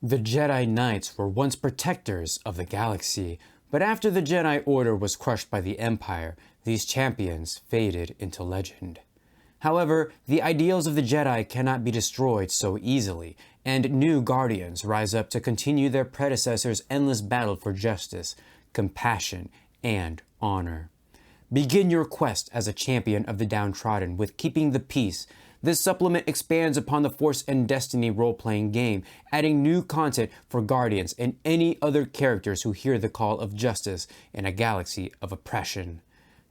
The Jedi Knights were once protectors of the galaxy, but after the Jedi Order was crushed by the Empire, these champions faded into legend. However, the ideals of the Jedi cannot be destroyed so easily, and new Guardians rise up to continue their predecessors' endless battle for justice, compassion, and honor. Begin your quest as a champion of the downtrodden with Keeping the Peace. This supplement expands upon the Force and Destiny role-playing game, adding new content for Guardians and any other characters who hear the call of justice in a galaxy of oppression.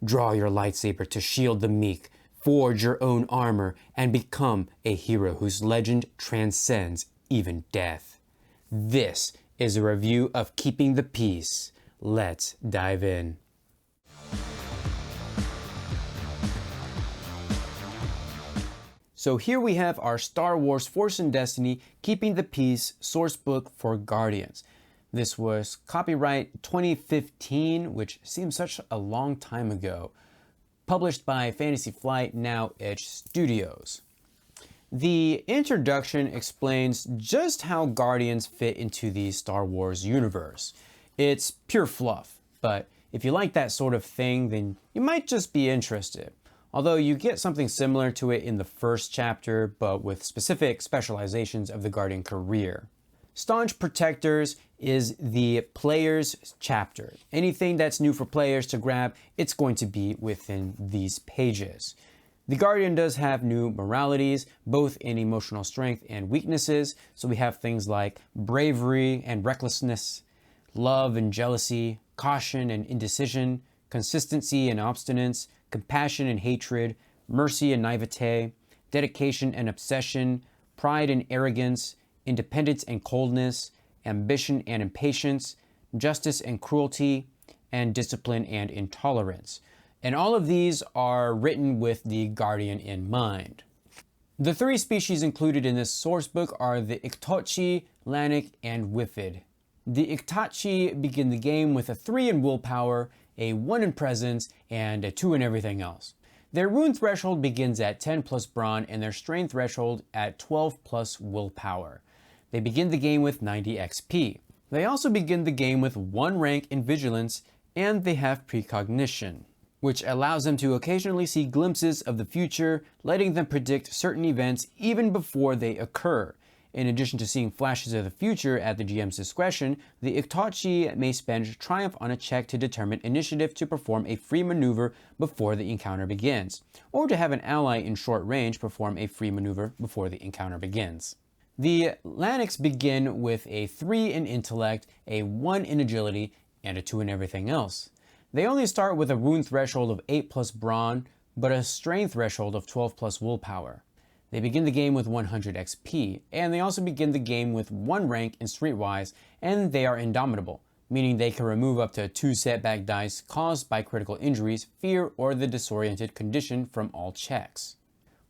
Draw your lightsaber to shield the meek, forge your own armor, and become a hero whose legend transcends even death. This is a review of Keeping the Peace. Let's dive in. So here we have our Star Wars Force and Destiny Keeping the Peace sourcebook for Guardians. This was copyright 2015, which seems such a long time ago. Published by Fantasy Flight, now Edge Studios. The introduction explains just how Guardians fit into the Star Wars universe. It's pure fluff, but if you like that sort of thing, then you might just be interested. Although you get something similar to it in the first chapter, but with specific specializations of the Guardian career. Staunch Protectors is the player's chapter. Anything that's new for players to grab, it's going to be within these pages. The Guardian does have new moralities, both in emotional strength and weaknesses. So we have things like bravery and recklessness, love and jealousy, caution and indecision, consistency and obstinance, compassion and hatred, mercy and naivete, dedication and obsession, pride and arrogance, independence and coldness, ambition and impatience, justice and cruelty, and discipline and intolerance. And all of these are written with the Guardian in mind. The three species included in this sourcebook are the Iktochi, Lannic, and Wifid. The Iktochi begin the game with a 3 in willpower, a 1 in presence, and a 2 in everything else. Their wound threshold begins at 10 plus brawn and their strength threshold at 12 plus willpower. They begin the game with 90 XP. They also begin the game with 1 rank in vigilance, and they have precognition, which allows them to occasionally see glimpses of the future, letting them predict certain events even before they occur. In addition to seeing flashes of the future at the GM's discretion, the Iktochi may spend triumph on a check to determine initiative to perform a free maneuver before the encounter begins, or to have an ally in short range perform a free maneuver before the encounter begins. The Lannics begin with a 3 in intellect, a 1 in agility, and a 2 in everything else. They only start with a wound threshold of 8 plus brawn, but a strength threshold of 12 plus willpower. They begin the game with 100 XP, and they also begin the game with 1 rank in Streetwise, and they are indomitable, meaning they can remove up to 2 setback dice caused by critical injuries, fear, or the disoriented condition from all checks.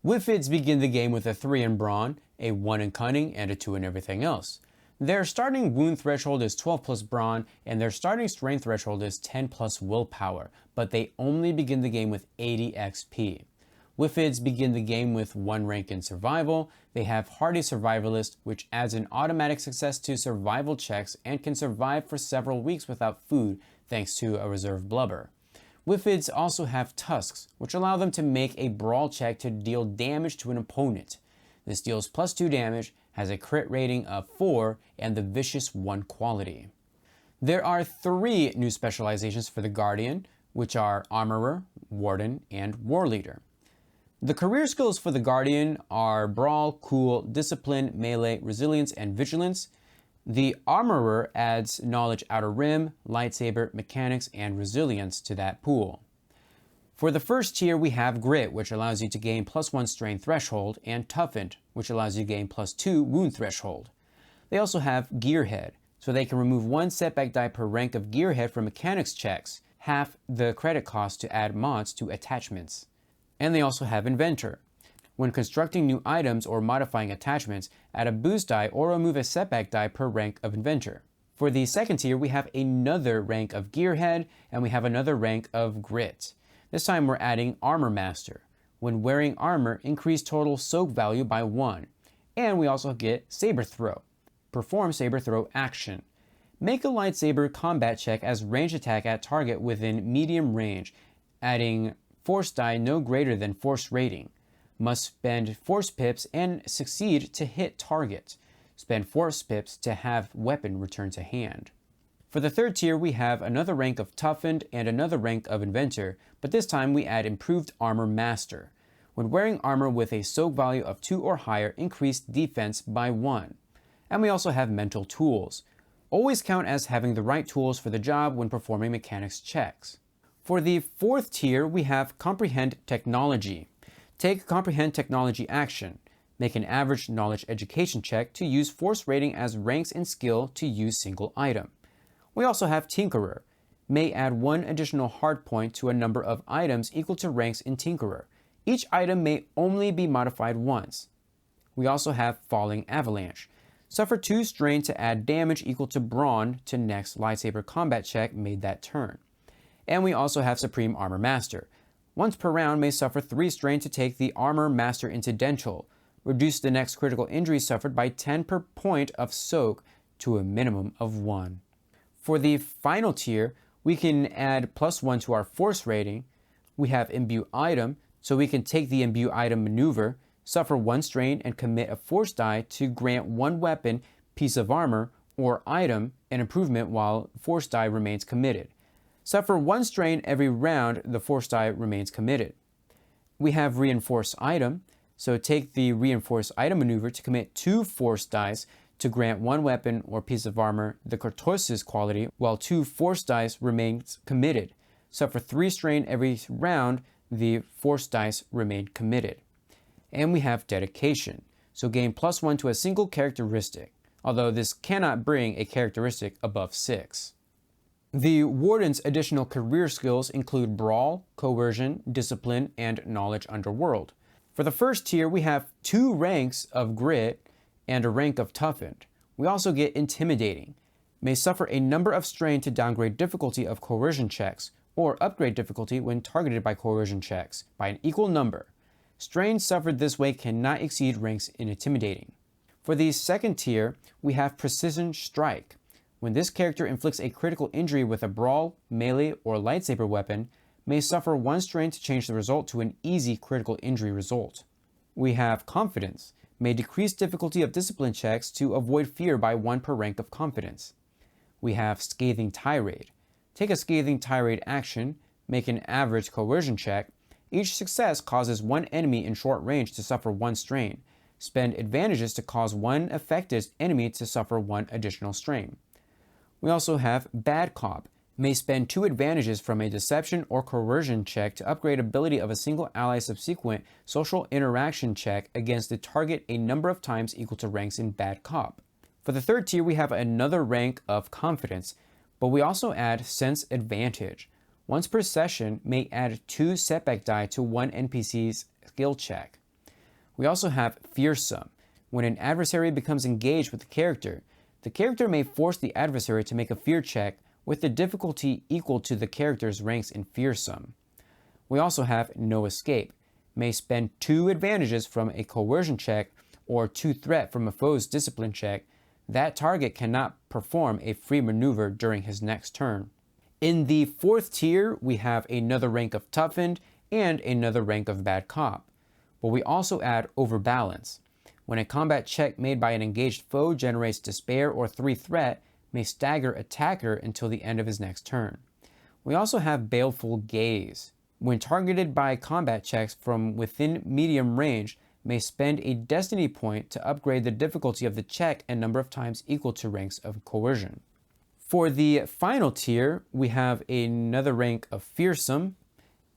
Wifids begin the game with a 3 in brawn, a 1 in cunning, and a 2 in everything else. Their starting wound threshold is 12 plus brawn, and their starting strength threshold is 10 plus willpower, but they only begin the game with 80 XP. Wifids begin the game with 1 rank in survival. They have Hardy Survivalist, which adds an automatic success to survival checks and can survive for several weeks without food thanks to a reserve blubber. Wifids also have Tusks, which allow them to make a brawl check to deal damage to an opponent. This deals plus 2 damage, has a crit rating of 4, and the Vicious 1 quality. There are 3 new specializations for the Guardian, which are Armorer, Warden, and War Leader. The career skills for the Guardian are Brawl, Cool, Discipline, Melee, Resilience, and Vigilance. The Armorer adds Knowledge Outer Rim, Lightsaber, Mechanics, and Resilience to that pool. For the first tier, we have Grit, which allows you to gain plus 1 Strength threshold, and Toughened, which allows you to gain plus 2 Wound threshold. They also have Gearhead, so they can remove 1 setback die per rank of Gearhead from Mechanics checks, half the credit cost to add mods to attachments. And they also have Inventor. When constructing new items or modifying attachments, add a boost die or remove a setback die per rank of Inventor. For the second tier, we have another rank of Gearhead, and we have another rank of Grit. This time we're adding Armor Master. When wearing armor, increase total soak value by 1. And we also get Saber Throw. perform saber throw action. Make a lightsaber combat check as ranged attack at target within medium range, adding force die no greater than force rating. Must spend force pips and succeed to hit target. Spend force pips to have weapon return to hand. For the third tier, we have another rank of Toughened and another rank of Inventor, but this time we add Improved Armor Master. When wearing armor with a soak value of 2 or higher, increase defense by 1. And we also have Mental Tools. Always count as having the right tools for the job when performing mechanics checks. For the fourth tier, we have Comprehend Technology. Take Comprehend Technology action. Make an average knowledge education check to use force rating as ranks in skill to use single item. We also have Tinkerer. May add 1 additional hard point to a number of items equal to ranks in Tinkerer. Each item may only be modified once. We also have Falling Avalanche. Suffer 2 strain to add damage equal to Brawn to next lightsaber combat check made that turn. And we also have Supreme Armor Master. Once per round may suffer 3 strain to take the Armor Master Incidental. Reduce the next critical injury suffered by 10 per point of soak to a minimum of 1. For the final tier, we can add +1 to our force rating. We have Imbue Item, so we can take the Imbue Item maneuver, suffer 1 strain, and commit a force die to grant 1 weapon, piece of armor, or item an improvement while force die remains committed. Suffer 1 strain every round the force die remains committed. We have Reinforce Item, so take the Reinforce Item maneuver to commit 2 force dice to grant 1 weapon or piece of armor the Cortosis quality while 2 force dice remains committed. Suffer 3 strain every round the force dice remain committed. And we have Dedication, so gain +1 to a single characteristic, although this cannot bring a characteristic above 6. The Warden's additional career skills include Brawl, Coercion, Discipline, and Knowledge Underworld. For the first tier, we have 2 ranks of Grit and a rank of Toughened. We also get Intimidating. May suffer a number of strain to downgrade difficulty of coercion checks, or upgrade difficulty when targeted by coercion checks, by an equal number. Strain suffered this way cannot exceed ranks in Intimidating. For the second tier, we have Precision Strike. When this character inflicts a critical injury with a Brawl, Melee, or Lightsaber weapon, may suffer 1 strain to change the result to an easy critical injury result. We have Confidence. May decrease difficulty of discipline checks to avoid fear by 1 per rank of confidence. We have Scathing Tirade. Take a Scathing Tirade action, make an average coercion check. Each success causes 1 enemy in short range to suffer 1 strain. Spend advantages to cause 1 affected enemy to suffer 1 additional strain. We also have Bad Cop. May spend 2 advantages from a deception or coercion check to upgrade ability of a single ally subsequent social interaction check against the target a number of times equal to ranks in Bad Cop. For the third tier, we have another rank of Confidence, but we also add Sense Advantage. Once per session, may add 2 setback die to 1 NPC's skill check. We also have Fearsome. When an adversary becomes engaged with the character may force the adversary to make a fear check with the difficulty equal to the character's ranks in Fearsome. We also have No Escape. May spend 2 advantages from a coercion check or 2 threat from a foe's discipline check. That target cannot perform a free maneuver during his next turn. In the fourth tier, we have another rank of Toughened and another rank of Bad Cop. But we also add Overbalance. When a combat check made by an engaged foe generates Despair or 3 threat, may stagger attacker until the end of his next turn. We also have Baleful Gaze. When targeted by combat checks from within medium range, may spend a Destiny point to upgrade the difficulty of the check a number of times equal to ranks of Coercion. For the final tier, we have another rank of Fearsome,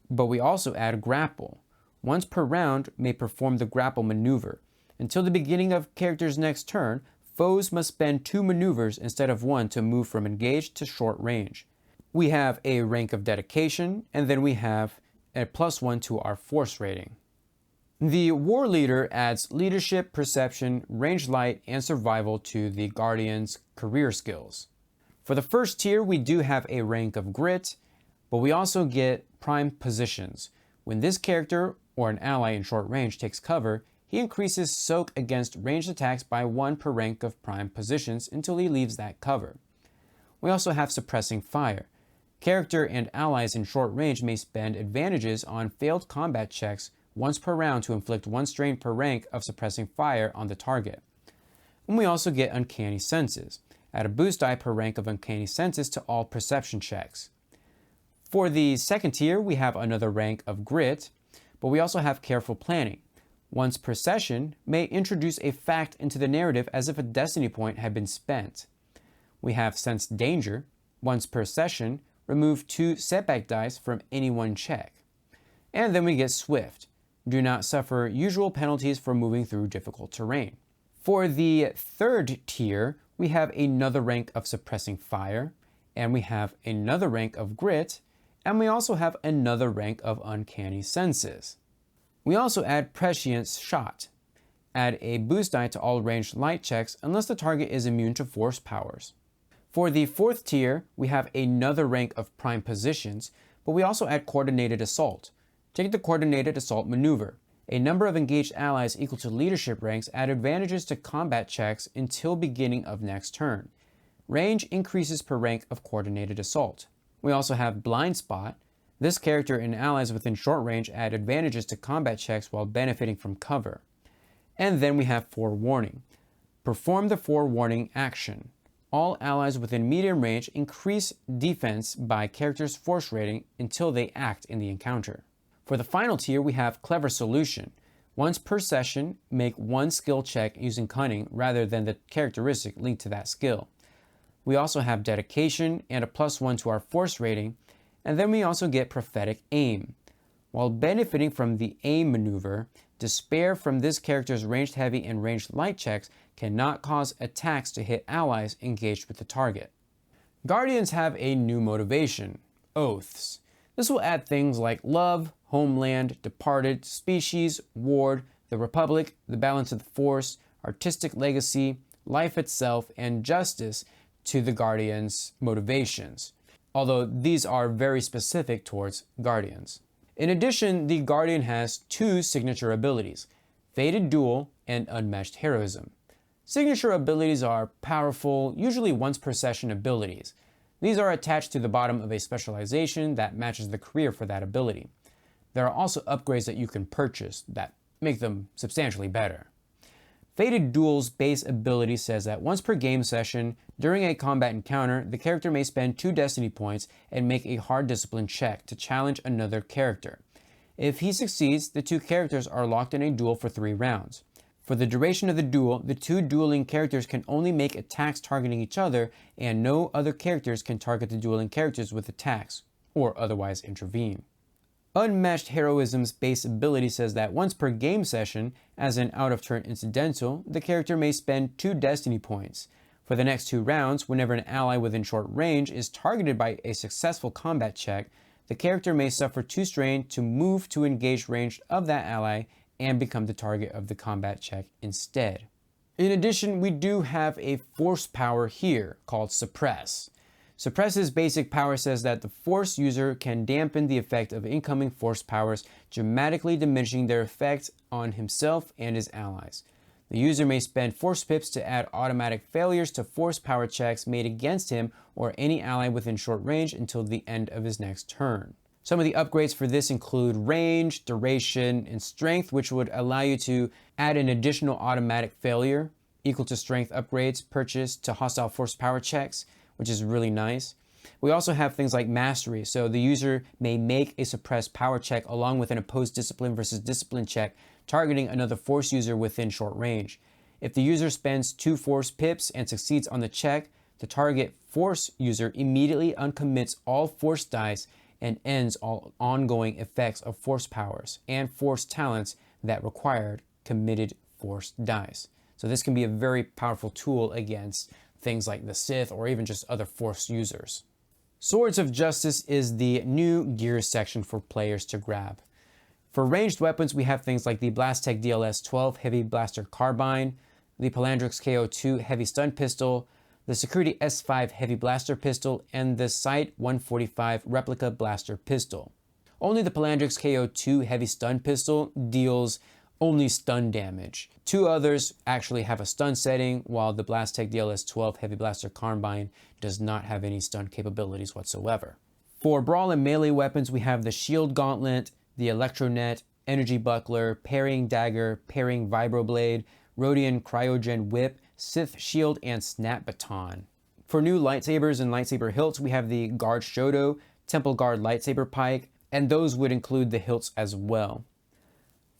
but we also add Grapple. Once per round, may perform the Grapple maneuver. Until the beginning of character's next turn, foes must spend 2 maneuvers instead of 1 to move from engaged to short range. We have a rank of Dedication, and then we have a +1 to our force rating. The War Leader adds Leadership, Perception, Range Light, and Survival to the Guardian's career skills. For the first tier, we do have a rank of Grit, but we also get Prime Positions. When this character or an ally in short range takes cover, he increases soak against ranged attacks by 1 per rank of prime positions until he leaves that cover. We also have suppressing fire. Character and allies in short range may spend advantages on failed combat checks once per round to inflict 1 strain per rank of suppressing fire on the target. And we also get uncanny senses. Add a boost die per rank of uncanny senses to all perception checks. For the second tier, we have another rank of grit, but we also have careful planning. Once per session may introduce a fact into the narrative as if a destiny point had been spent. We have sense danger. Once per session, remove 2 setback dice from any one check. And then we get swift. Do not suffer usual penalties for moving through difficult terrain. For the third tier, we have another rank of suppressing fire, and we have another rank of grit, and we also have another rank of uncanny senses. We also add prescience shot. Add a boost die to all ranged light checks unless the target is immune to force powers. For the fourth tier, we have another rank of prime positions, but we also add coordinated assault. Take the coordinated assault maneuver. A number of engaged allies equal to leadership ranks add advantages to combat checks until beginning of next turn. Range increases per rank of coordinated assault. We also have blind spot. This character and allies within short range add advantages to combat checks while benefiting from cover. And then we have forewarning. Perform the forewarning action. All allies within medium range increase defense by character's force rating until they act in the encounter. For the final tier, we have clever solution. Once per session, make 1 skill check using cunning rather than the characteristic linked to that skill. We also have dedication and a +1 to our force rating, and then we also get prophetic aim. While benefiting from the aim maneuver, despair from this character's ranged heavy and ranged light checks cannot cause attacks to hit allies engaged with the target. Guardians have a new motivation, oaths. This will add things like love, homeland, departed, species, ward, the republic, the balance of the force, artistic legacy, life itself, and justice to the Guardians' motivations, although these are very specific towards Guardians. In addition, the Guardian has 2 signature abilities, Fated Duel and Unmatched Heroism. Signature abilities are powerful, usually once per session abilities. These are attached to the bottom of a specialization that matches the career for that ability. There are also upgrades that you can purchase that make them substantially better. Fated Duel's base ability says that once per game session, during a combat encounter, the character may spend 2 destiny points and make a hard discipline check to challenge another character. If he succeeds, the 2 characters are locked in a duel for 3 rounds. For the duration of the duel, the 2 dueling characters can only make attacks targeting each other, and no other characters can target the dueling characters with attacks, or otherwise intervene. Unmatched Heroism's base ability says that once per game session, as an out-of-turn incidental, the character may spend 2 destiny points. For the next 2 rounds, whenever an ally within short range is targeted by a successful combat check, the character may suffer 2 strain to move to engage range of that ally and become the target of the combat check instead. In addition, we do have a force power here called Suppress. Suppress's basic power says that the force user can dampen the effect of incoming force powers, dramatically diminishing their effect on himself and his allies. The user may spend force pips to add automatic failures to force power checks made against him or any ally within short range until the end of his next turn. Some of the upgrades for this include range, duration, and strength, which would allow you to add an additional automatic failure equal to strength upgrades purchased to hostile force power checks, which is really nice. We also have things like mastery, so the user may make a suppressed power check along with an opposed discipline versus discipline check, targeting another force user within short range. If the user spends 2 force pips and succeeds on the check, the target force user immediately uncommits all force dice and ends all ongoing effects of force powers and force talents that required committed force dice. So this can be a very powerful tool against things like the Sith or even just other force users. Swords of Justice is the new gear section for players to grab. For ranged weapons, we have things like the Blastech DLS-12 Heavy Blaster Carbine, the Palandrix KO-2 Heavy Stun Pistol, the Security S5 Heavy Blaster Pistol, and the Sight 145 Replica Blaster Pistol. Only the Palandrix KO-2 Heavy Stun Pistol deals only stun damage. 2 others actually have a stun setting, while the Blast Tech DLS-12 Heavy Blaster Carbine does not have any stun capabilities whatsoever. For brawl and melee weapons, we have the Shield Gauntlet, the Electronet, Energy Buckler, Parrying Dagger, Parrying Vibroblade, Rhodian Cryogen Whip, Sith Shield, and Snap Baton. For new lightsabers and lightsaber hilts, we have the Guard Shoto, Temple Guard Lightsaber Pike, and those would include the hilts as well.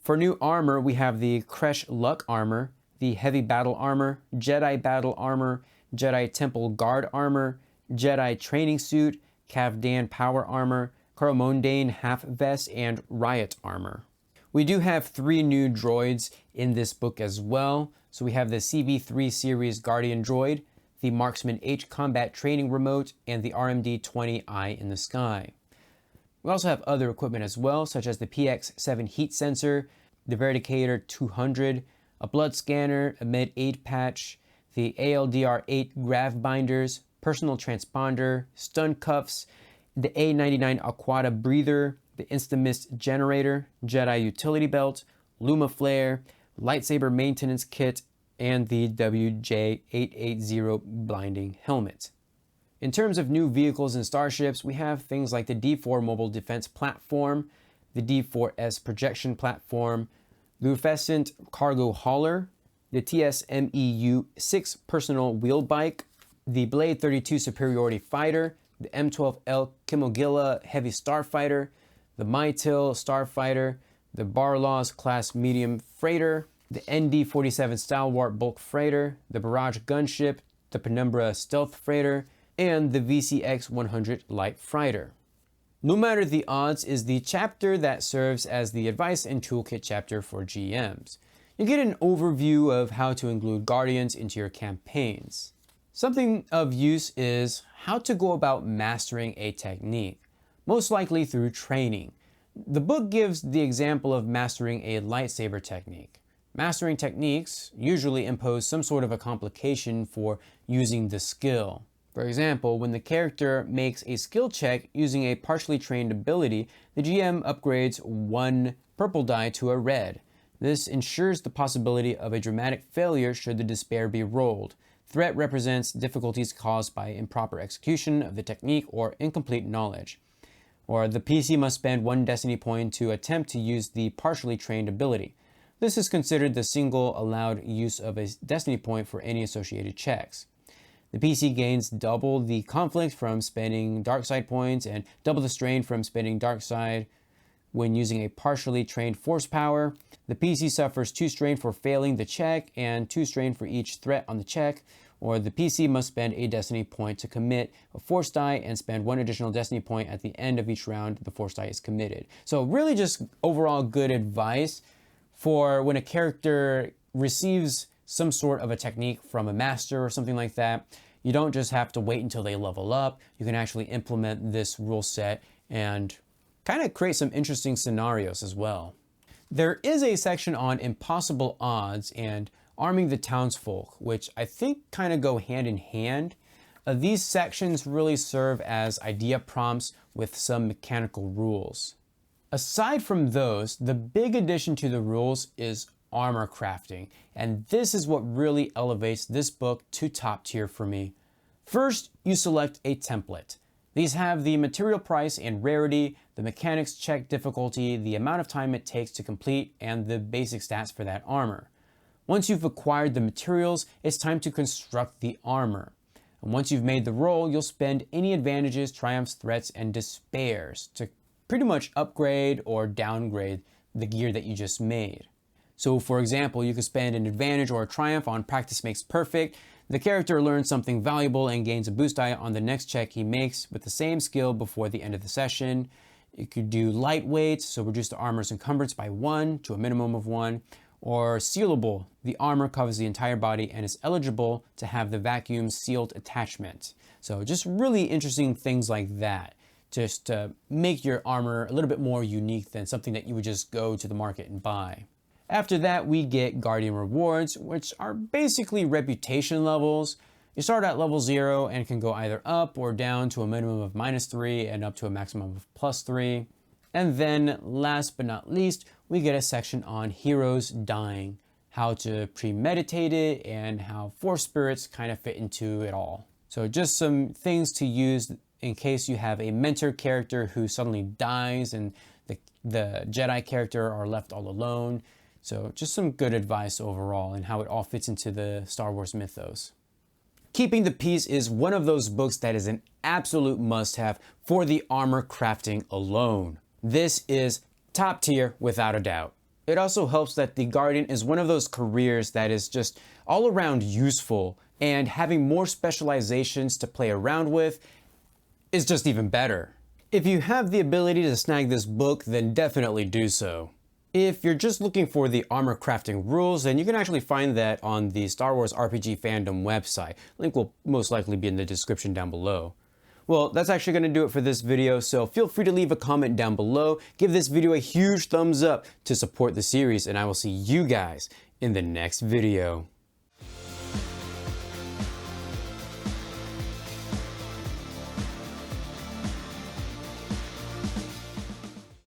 For new armor, we have the Kresh Luck Armor, the Heavy Battle Armor, Jedi Battle Armor, Jedi Temple Guard Armor, Jedi Training Suit, Kavdan Power Armor, Coromandane Half Vest, and Riot Armor. We do have 3 new droids in this book as well. So we have the CV3 series Guardian Droid, the Marksman H Combat Training Remote, and the RMD-20 Eye in the Sky. We also have other equipment as well, such as the PX-7 Heat Sensor, the Veridicator 200, a blood scanner, a Med Aid patch, the ALDR-8 Grav Binders, personal transponder, stun cuffs, the A99 Aquata Breather, the Instamist Generator, Jedi Utility Belt, Luma Flare, Lightsaber Maintenance Kit, and the WJ-880 Blinding Helmet. In terms of new vehicles and starships, we have things like the D4 Mobile Defense Platform, the D4S Projection Platform, the Rufescent Cargo Hauler, the TSMEU-6 Personal Wheel Bike, the Blade 32 Superiority Fighter, the M12L Kimogilla Heavy Starfighter, the Mytil Starfighter, the Barlaws Class Medium Freighter, the ND-47 Stalwart Bulk Freighter, the Barrage Gunship, the Penumbra Stealth Freighter, and the VCX-100 Light Freighter. No Matter the Odds is the chapter that serves as the advice and toolkit chapter for GMs. You get an overview of how to include Guardians into your campaigns. Something of use is how to go about mastering a technique, most likely through training. The book gives the example of mastering a lightsaber technique. Mastering techniques usually impose some sort of a complication for using the skill. For example, when the character makes a skill check using a partially trained ability, the GM upgrades 1 purple die to a red. This ensures the possibility of a dramatic failure should the despair be rolled. Threat represents difficulties caused by improper execution of the technique or incomplete knowledge. Or the PC must spend 1 destiny point to attempt to use the partially trained ability. This is considered the single allowed use of a destiny point for any associated checks. The PC gains double the conflict from spending dark side points and double the strain from spending dark side when using a partially trained force power. The PC suffers 2 strain for failing the check and 2 strain for each threat on the check, or the PC must spend a destiny point to commit a force die and spend 1 additional destiny point at the end of each round the force die is committed. So really just overall good advice for when a character receives some sort of a technique from a master or something like that. You don't just have to wait until they level up. You can actually implement this rule set and kind of create some interesting scenarios as well. There is a section on impossible odds and arming the townsfolk, which I think kind of go hand in hand. These sections really serve as idea prompts with some mechanical rules. Aside from those, the big addition to the rules is armor crafting, and this is what really elevates this book to top tier for me. First, you select a template. These have the material price and rarity, the mechanics check difficulty, the amount of time it takes to complete, and the basic stats for that armor. Once you've acquired the materials, it's time to construct the armor. And once you've made the roll, you'll spend any advantages, triumphs, threats, and despairs to pretty much upgrade or downgrade the gear that you just made. So for example, you could spend an advantage or a triumph on practice makes perfect. The character learns something valuable and gains a boost die on the next check he makes with the same skill before the end of the session. You could do lightweight, so reduce the armor's encumbrance by 1 to a minimum of 1. Or sealable, the armor covers the entire body and is eligible to have the vacuum sealed attachment. So just really interesting things like that, just to make your armor a little bit more unique than something that you would just go to the market and buy. After that, we get Guardian rewards, which are basically reputation levels. You start at level 0 and can go either up or down to a minimum of -3 and up to a maximum of +3. And then last but not least, we get a section on heroes dying, how to premeditate it, and how force spirits kind of fit into it all. So just some things to use in case you have a mentor character who suddenly dies and the Jedi character are left all alone. So just some good advice overall and how it all fits into the Star Wars mythos. Keeping the Peace is one of those books that is an absolute must-have for the armor crafting alone. This is top tier without a doubt. It also helps that the Guardian is one of those careers that is just all around useful, and having more specializations to play around with is just even better. If you have the ability to snag this book, then definitely do so. If you're just looking for the armor crafting rules, then you can actually find that on the Star Wars RPG fandom website. Link will most likely be in the description down below. Well, that's actually going to do it for this video, so feel free to leave a comment down below. Give this video a huge thumbs up to support the series, and I will see you guys in the next video.